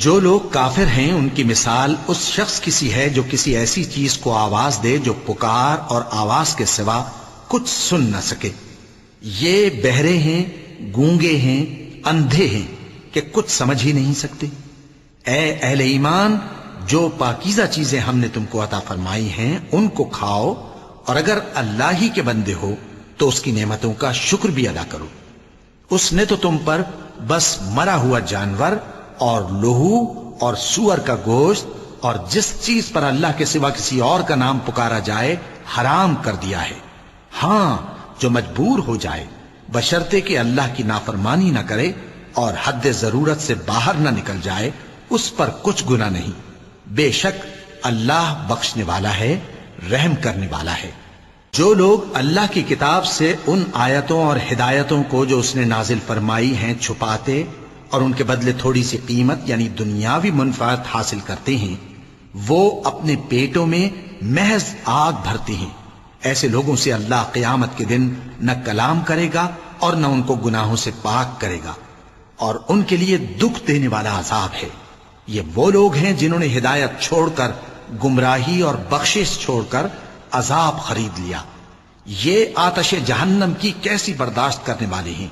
جو لوگ کافر ہیں ان کی مثال اس شخص کی سی ہے جو کسی ایسی چیز کو آواز دے جو پکار اور آواز کے سوا کچھ سن نہ سکے۔ یہ بہرے ہیں، گونگے ہیں، اندھے ہیں کہ کچھ سمجھ ہی نہیں سکتے۔ اے اہل ایمان، جو پاکیزہ چیزیں ہم نے تم کو عطا فرمائی ہیں ان کو کھاؤ، اور اگر اللہ ہی کے بندے ہو تو اس کی نعمتوں کا شکر بھی ادا کرو۔ اس نے تو تم پر بس مرا ہوا جانور اور لہو اور سور کا گوشت اور جس چیز پر اللہ کے سوا کسی اور کا نام پکارا جائے حرام کر دیا ہے۔ ہاں، جو مجبور ہو جائے بشرطے کہ اللہ کی نافرمانی نہ کرے اور حد ضرورت سے باہر نہ نکل جائے، اس پر کچھ گناہ نہیں۔ بے شک اللہ بخشنے والا ہے، رحم کرنے والا ہے۔ جو لوگ اللہ کی کتاب سے ان آیتوں اور ہدایتوں کو جو اس نے نازل فرمائی ہیں چھپاتے اور ان کے بدلے تھوڑی سی قیمت یعنی دنیاوی منفعت حاصل کرتے ہیں، وہ اپنے پیٹوں میں محض آگ بھرتے ہیں۔ ایسے لوگوں سے اللہ قیامت کے دن نہ کلام کرے گا اور نہ ان کو گناہوں سے پاک کرے گا، اور ان کے لیے دکھ دینے والا عذاب ہے۔ یہ وہ لوگ ہیں جنہوں نے ہدایت چھوڑ کر گمراہی اور بخشش چھوڑ کر عذاب خرید لیا۔ یہ آتش جہنم کی کیسی برداشت کرنے والے ہیں۔